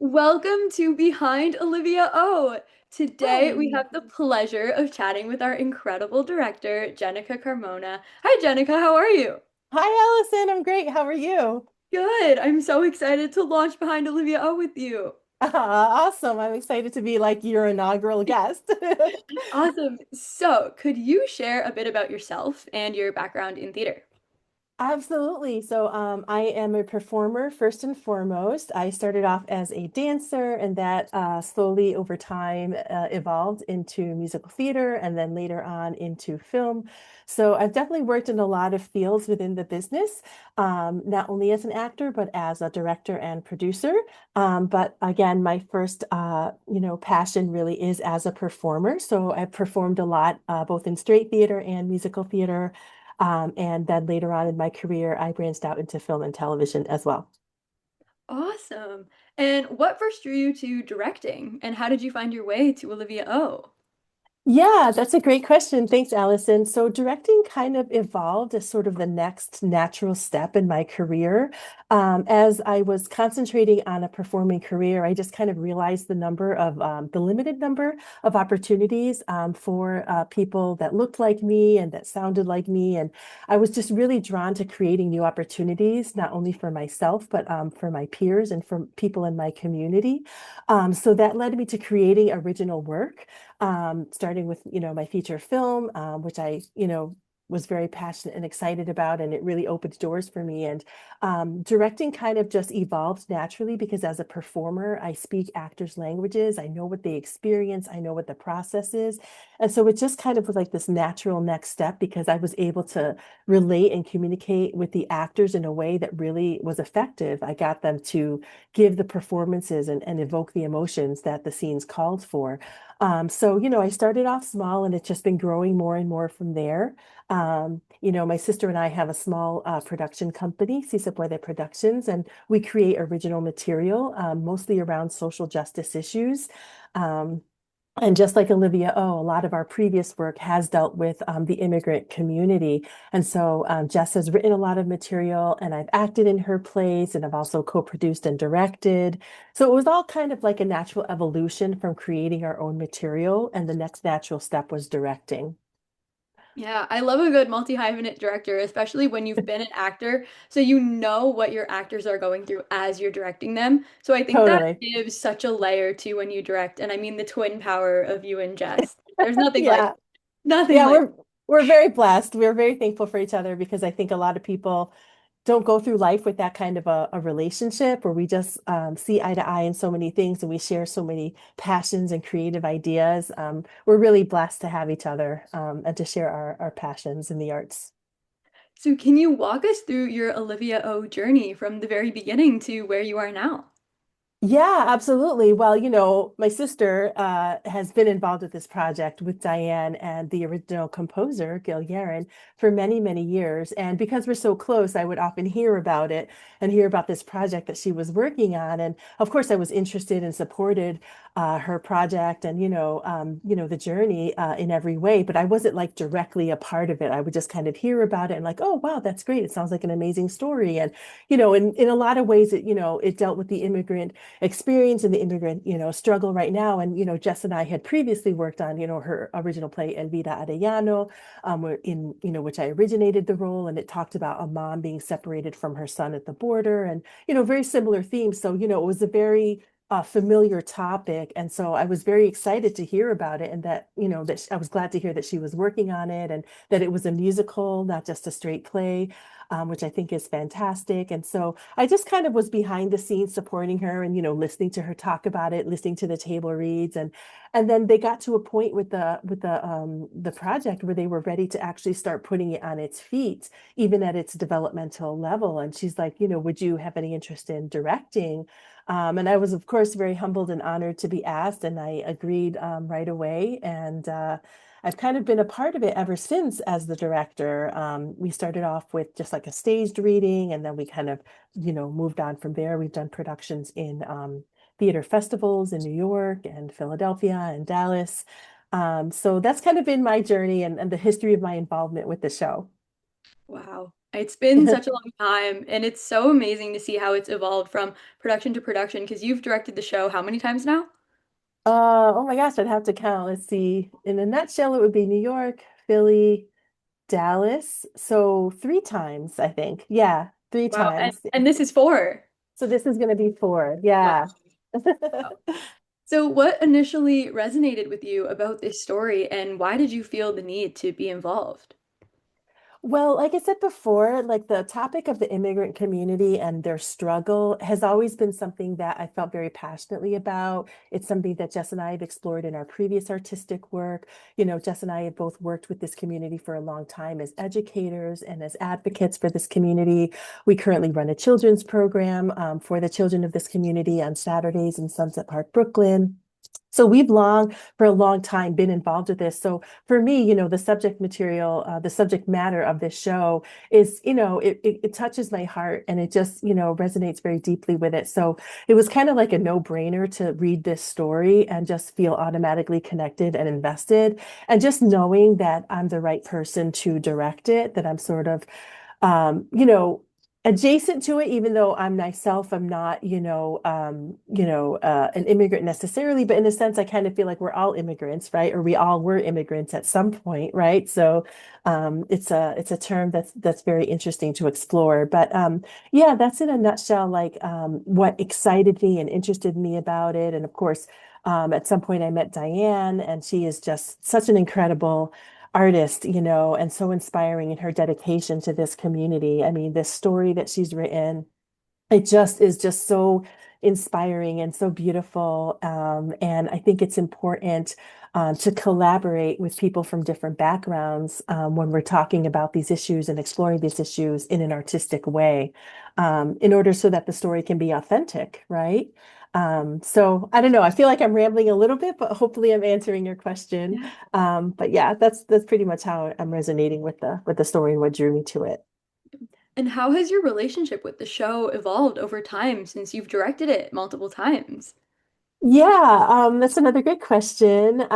Welcome to Behind Olivia O. Today we Hi. have the pleasure of chatting with our incredible director, Jennica Carmona. Hi, Jennica, how are you? Hi, Allison. I'm great. How are you? Good. I'm so excited to launch Behind Olivia O with you. Awesome. I'm excited to be like your inaugural guest. Awesome. So, could you share a bit about yourself and your background in theater? Absolutely. I am a performer first and foremost. I started off as a dancer, and that slowly over time evolved into musical theater and then later on into film. So I've definitely worked in a lot of fields within the business, not only as an actor, but as a director and producer. But again, my first, passion really is as a performer. So I've performed a lot, both in straight theater and musical theater. And then later on in my career, I branched out into film and television as well. Awesome. And what first drew you to directing, and how did you find your way to Olivia O? Yeah, that's a great question. Thanks, Allison. So, directing kind of evolved as sort of the next natural step in my career. As I was concentrating on a performing career, I just kind of realized the limited number of opportunities for people that looked like me and that sounded like me. And I was just really drawn to creating new opportunities, not only for myself, but for my peers and for people in my community. So that led me to creating original work, starting with, my feature film, which I, was very passionate and excited about, and it really opened doors for me. And directing kind of just evolved naturally because as a performer, I speak actors' languages. I know what they experience. I know what the process is. And so it just kind of was like this natural next step because I was able to relate and communicate with the actors in a way that really was effective. I got them to give the performances and evoke the emotions that the scenes called for. I started off small and it's just been growing more and more from there. My sister and I have a small production company, Si Se Puede Productions, and we create original material, mostly around social justice issues. Um, and just like Olivia O, a lot of our previous work has dealt with the immigrant community. And so Jess has written a lot of material, and I've acted in her plays, and I've also co-produced and directed. So it was all kind of like a natural evolution from creating our own material. And the next natural step was directing. Yeah, I love a good multi-hyphenate director, especially when you've been an actor, so you know what your actors are going through as you're directing them. So I think that Totally. gives such a layer to when you direct, and I mean the twin power of you and Jess. There's nothing like Yeah. nothing Yeah, like. we're very blessed. We're very thankful for each other because I think a lot of people don't go through life with that kind of a relationship where we just see eye to eye in so many things and we share so many passions and creative ideas. We're really blessed to have each other and to share our passions in the arts. So can you walk us through your Olivia O journey from the very beginning to where you are now? Yeah, absolutely. Well, my sister has been involved with this project with Diane and the original composer, Gil Yaron, for many, many years. And because we're so close, I would often hear about it and hear about this project that she was working on. And of course, I was interested and supported her project and, the journey in every way. But I wasn't like directly a part of it. I would just kind of hear about it and like, oh, wow, that's great. It sounds like an amazing story. And, in a lot of ways, it dealt with the immigrant experience in the immigrant, struggle right now. And, Jess and I had previously worked on, her original play, Elvira Arellano, which I originated the role. And it talked about a mom being separated from her son at the border and, very similar themes. So, it was a very familiar topic. And so I was very excited to hear about it and that, I was glad to hear that she was working on it and that it was a musical, not just a straight play, which I think is fantastic. And so I just kind of was behind the scenes supporting her and, listening to her talk about it, listening to the table reads. And then they got to a point with the project where they were ready to actually start putting it on its feet, even at its developmental level. And she's like, would you have any interest in directing? And I was, of course, very humbled and honored to be asked, and I agreed right away. And I've kind of been a part of it ever since as the director. We started off with just like a staged reading, and then we kind of, moved on from there. We've done productions in theater festivals in New York and Philadelphia and Dallas. So that's kind of been my journey and the history of my involvement with the show. Wow. It's been such a long time, and it's so amazing to see how it's evolved from production to production because you've directed the show how many times now? Oh my gosh, I'd have to count. Let's see. In a nutshell, it would be New York, Philly, Dallas. So three times, I think. Yeah, three Wow, times. and this is four. So this is going to be four. Wow. Yeah. So, what initially resonated with you about this story, and why did you feel the need to be involved? Well, like I said before, like the topic of the immigrant community and their struggle has always been something that I felt very passionately about. It's something that Jess and I have explored in our previous artistic work. You know, Jess and I have both worked with this community for a long time as educators and as advocates for this community. We currently run a children's program for the children of this community on Saturdays in Sunset Park, Brooklyn. So we've for a long time, been involved with this. So for me, you know, the subject material, the subject matter of this show is, you know, it touches my heart and it just, you know, resonates very deeply with it. So it was kind of like a no-brainer to read this story and just feel automatically connected and invested. And just knowing that I'm the right person to direct it, that I'm sort of you know, adjacent to it, even though I'm myself, I'm not, an immigrant necessarily, but in a sense, I kind of feel like we're all immigrants, right? Or we all were immigrants at some point, right? So it's a term that's very interesting to explore. But yeah, that's in a nutshell, like what excited me and interested me about it. And of course, at some point I met Diane, and she is just such an incredible artist, you know, and so inspiring in her dedication to this community. I mean, this story that she's written, it just is just so inspiring and so beautiful. And I think it's important to collaborate with people from different backgrounds when we're talking about these issues and exploring these issues in an artistic way, in order so that the story can be authentic, right? So I don't know. I feel like I'm rambling a little bit, but hopefully I'm answering your question. Yeah. But yeah, that's pretty much how I'm resonating with the story and what drew me to it. And how has your relationship with the show evolved over time since you've directed it multiple times? Yeah, that's another good question.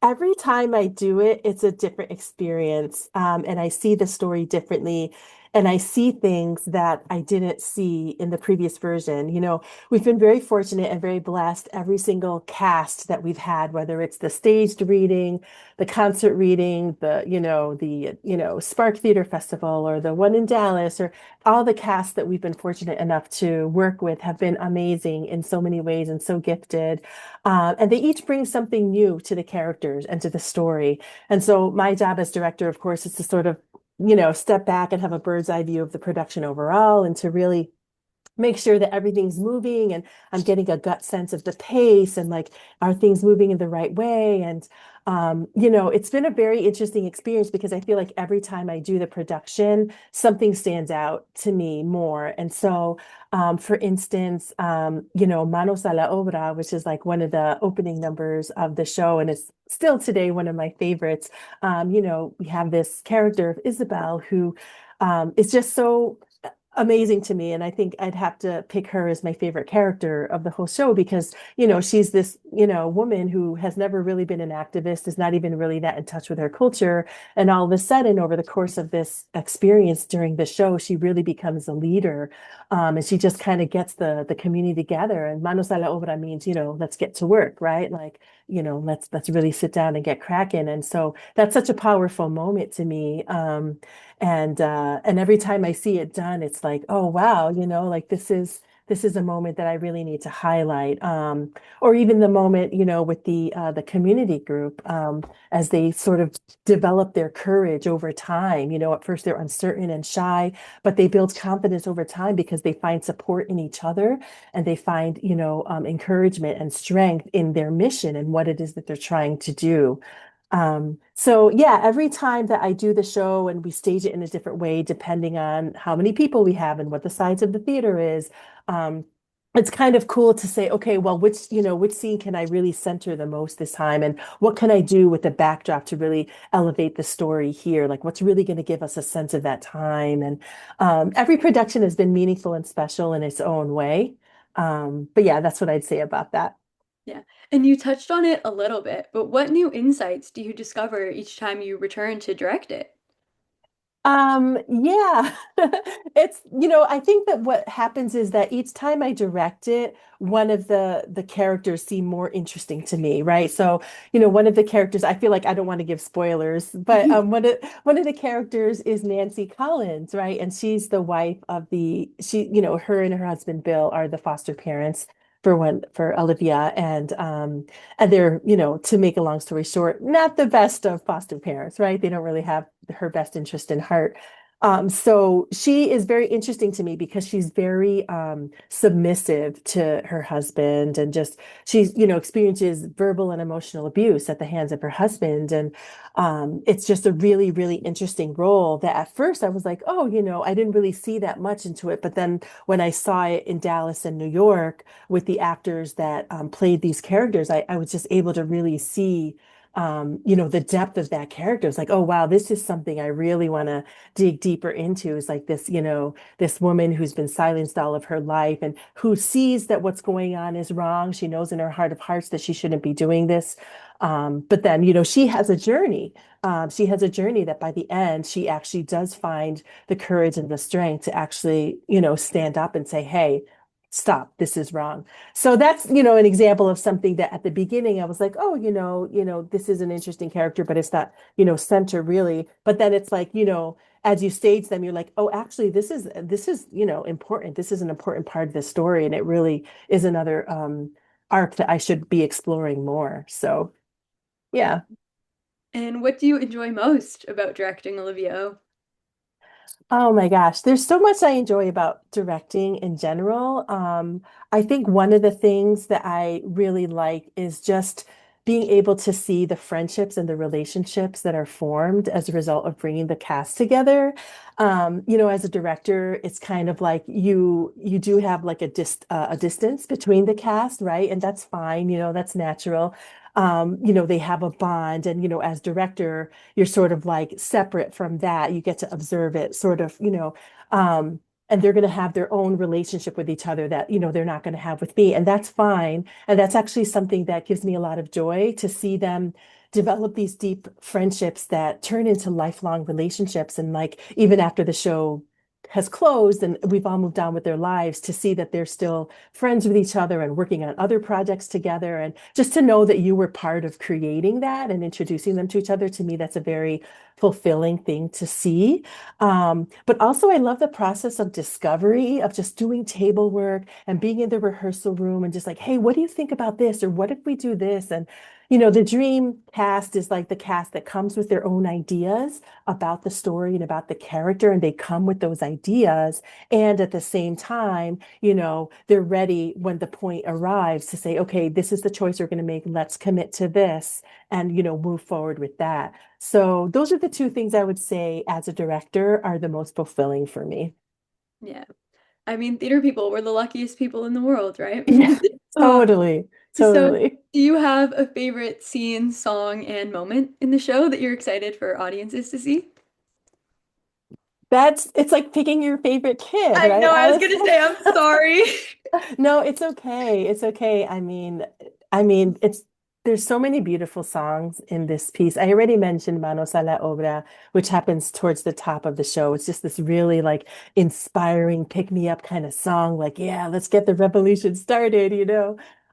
Every time I do it, it's a different experience, and I see the story differently, and I see things that I didn't see in the previous version. You know, we've been very fortunate and very blessed. Every single cast that we've had, whether it's the staged reading, the concert reading, the Spark Theater Festival, or the one in Dallas, or all the casts that we've been fortunate enough to work with have been amazing in so many ways and so gifted. And they each bring something new to the characters and to the story. And so my job as director, of course, is to sort of, you know, step back and have a bird's eye view of the production overall and to really make sure that everything's moving and I'm getting a gut sense of the pace and like, are things moving in the right way? And, it's been a very interesting experience because I feel like every time I do the production, something stands out to me more. And so, for instance, Manos a la Obra, which is like one of the opening numbers of the show, and it's still today one of my favorites. We have this character of Isabel who is just so amazing to me. And I think I'd have to pick her as my favorite character of the whole show because, you know, she's this, you know, woman who has never really been an activist, is not even really that in touch with her culture. And all of a sudden, over the course of this experience during the show, she really becomes a leader. And she just kind of gets the community together. And manos a la obra means, you know, let's get to work, right? Like, let's really sit down and get cracking. And so that's such a powerful moment to me. And every time I see it done, it's like, oh wow, like this is a moment that I really need to highlight. Or even the moment, with the community group, as they sort of develop their courage over time. At first they're uncertain and shy, but they build confidence over time because they find support in each other and they find, encouragement and strength in their mission and what it is that they're trying to do. So yeah, every time that I do the show and we stage it in a different way, depending on how many people we have and what the size of the theater is, um, it's kind of cool to say, okay, well, which scene can I really center the most this time? And what can I do with the backdrop to really elevate the story here? Like what's really going to give us a sense of that time? And every production has been meaningful and special in its own way. But yeah, that's what I'd say about that. Yeah. And you touched on it a little bit, but what new insights do you discover each time you return to direct it? Yeah. It's, I think that what happens is that each time I direct it, one of the characters seem more interesting to me, right? So, one of the characters, I feel like I don't want to give spoilers, but one of the characters is Nancy Collins, right? And she's the wife of her and her husband Bill are the foster parents for Olivia, and they're, to make a long story short, not the best of foster parents, right? They don't really have her best interest in heart. So she is very interesting to me because she's very submissive to her husband, and just she's, experiences verbal and emotional abuse at the hands of her husband. And it's just a really, really interesting role that at first I was like, oh, I didn't really see that much into it. But then when I saw it in Dallas and New York with the actors that played these characters, I was just able to really see the depth of that character. It's like, oh wow, this is something I really want to dig deeper into. Is like this, this woman who's been silenced all of her life and who sees that what's going on is wrong. She knows in her heart of hearts that she shouldn't be doing this. But then, she has a journey. She has a journey that by the end, she actually does find the courage and the strength to actually, stand up and say, hey, stop, this is wrong. So that's, an example of something that at the beginning I was like, oh, this is an interesting character, but it's not, center really. But then it's like, as you stage them, you're like, oh, actually, this is, important. This is an important part of the story. And it really is another arc that I should be exploring more. So yeah. And what do you enjoy most about directing Olivia O? Oh my gosh, there's so much I enjoy about directing in general. I think one of the things that I really like is just being able to see the friendships and the relationships that are formed as a result of bringing the cast together. As a director, it's kind of like you do have like a distance between the cast, right? And that's fine, that's natural. They have a bond, and as director you're sort of like separate from that. You get to observe it sort of, and they're going to have their own relationship with each other that, they're not going to have with me. And that's fine. And that's actually something that gives me a lot of joy to see them develop these deep friendships that turn into lifelong relationships. And like, even after the show has closed and we've all moved on with their lives, to see that they're still friends with each other and working on other projects together, and just to know that you were part of creating that and introducing them to each other, to me that's a very fulfilling thing to see. But also I love the process of discovery, of just doing table work and being in the rehearsal room and just like, hey, what do you think about this, or what if we do this? And the dream cast is like the cast that comes with their own ideas about the story and about the character, and they come with those ideas. And at the same time, they're ready when the point arrives to say, okay, this is the choice we're going to make. Let's commit to this and, move forward with that. So those are the two things I would say as a director are the most fulfilling for me. Yeah. I mean, theater people, we're the luckiest people in the world, right? Yeah, Uh, totally. so Totally. do you have a favorite scene, song, and moment in the show that you're excited for audiences to see? It's like picking your favorite kid, I right, know, I was Alice? gonna say, I'm sorry. No, it's okay. It's okay. I mean, there's so many beautiful songs in this piece. I already mentioned Manos a la Obra, which happens towards the top of the show. It's just this really like inspiring, pick me up kind of song. Like, yeah, let's get the revolution started.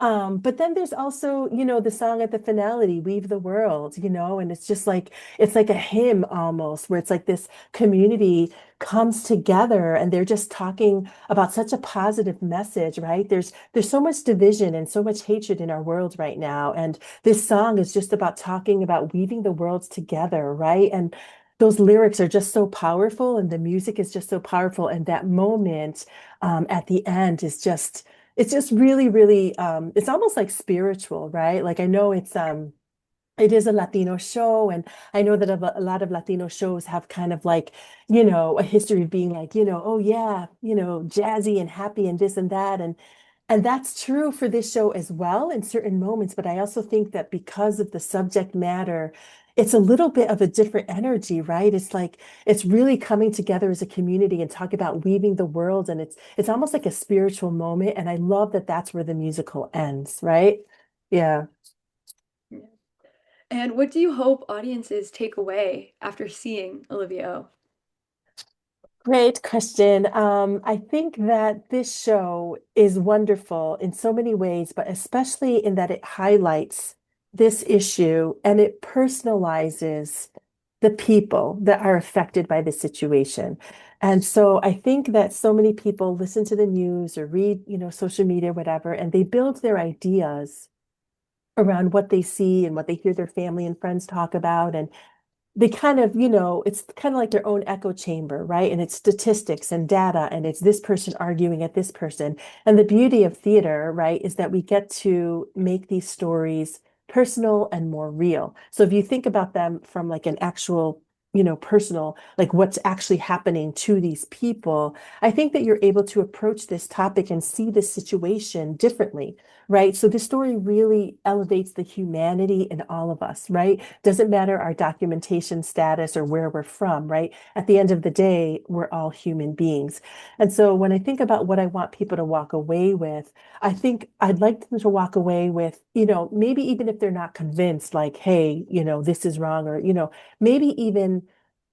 But then there's also, the song at the finale, Weave the World, and it's just like it's like a hymn almost, where it's like this community comes together and they're just talking about such a positive message, right? There's so much division and so much hatred in our world right now. And this song is just about talking about weaving the worlds together, right? And those lyrics are just so powerful and the music is just so powerful. And that moment at the end is just, it's just really, really, it's almost like spiritual, right? Like I know it is a Latino show, and I know that a lot of Latino shows have kind of like, a history of being like, oh yeah, jazzy and happy and this and that. And that's true for this show as well in certain moments. But I also think that because of the subject matter, it's a little bit of a different energy, right? It's like it's really coming together as a community and talk about weaving the world. And it's almost like a spiritual moment. And I love that that's where the musical ends, right? Yeah. Yeah. And what do you hope audiences take away after seeing Olivia O? Great question. I think that this show is wonderful in so many ways, but especially in that it highlights this issue and it personalizes the people that are affected by the situation. And so I think that so many people listen to the news or read, social media, whatever, and they build their ideas around what they see and what they hear their family and friends talk about. And they kind of, it's kind of like their own echo chamber, right? And it's statistics and data, and it's this person arguing at this person. And the beauty of theater, right, is that we get to make these stories personal and more real. So if you think about them from like an actual, personal, like what's actually happening to these people, I think that you're able to approach this topic and see this situation differently, right? So this story really elevates the humanity in all of us, right? Doesn't matter our documentation status or where we're from, right? At the end of the day, we're all human beings. And so when I think about what I want people to walk away with, I think I'd like them to walk away with, maybe even if they're not convinced, like, hey, this is wrong, or, maybe even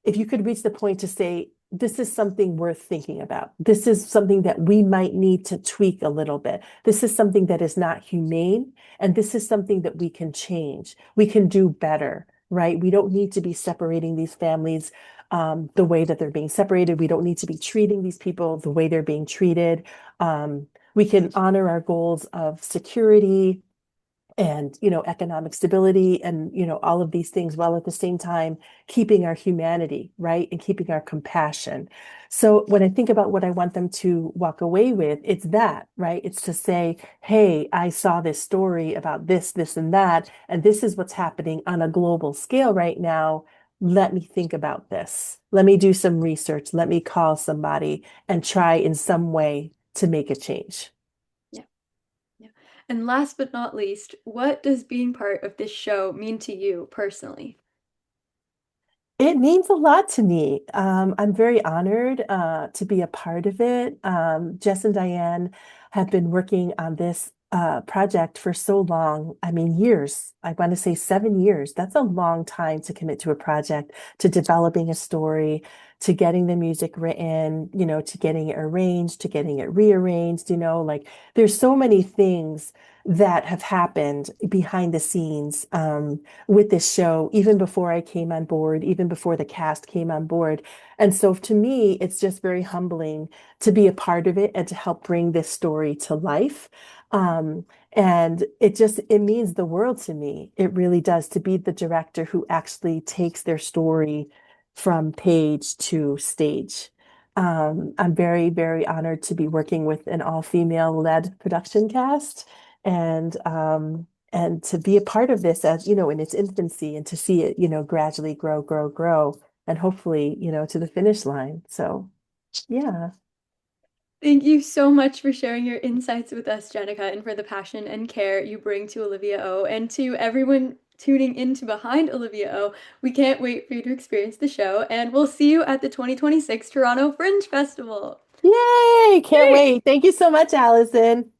if you could reach the point to say, this is something worth thinking about. This is something that we might need to tweak a little bit. This is something that is not humane. And this is something that we can change. We can do better, right? We don't need to be separating these families the way that they're being separated. We don't need to be treating these people the way they're being treated. We can honor our goals of security and economic stability and all of these things while at the same time keeping our humanity, right, and keeping our compassion. So when I think about what I want them to walk away with, it's that, right? It's to say, hey, I saw this story about this and that, and this is what's happening on a global scale right now. Let me think about this. Let me do some research. Let me call somebody and try in some way to make a change. Yeah, yeah. And last but not least, what does being part of this show mean to you personally? It means a lot to me. I'm very honored to be a part of it. Jess and Diane have been working on this project for so long. I mean, years. I want to say 7 years. That's a long time to commit to a project, to developing a story, to getting the music written, to getting it arranged, to getting it rearranged, like there's so many things that have happened behind the scenes. With this show, even before I came on board, even before the cast came on board. And so to me, it's just very humbling to be a part of it and to help bring this story to life. And it means the world to me. It really does, to be the director who actually takes their story from page to stage. I'm very, very honored to be working with an all-female led production cast. And and to be a part of this as in its infancy and to see it gradually grow and hopefully to the finish line. So yeah. Thank you so much for sharing your insights with us, Jenica, and for the passion and care you bring to Olivia O. And to everyone tuning into Behind Olivia O, we can't wait for you to experience the show, and we'll see you at the 2026 Toronto Fringe Festival. Yay, can't Great. wait. Thank you so much, Allison.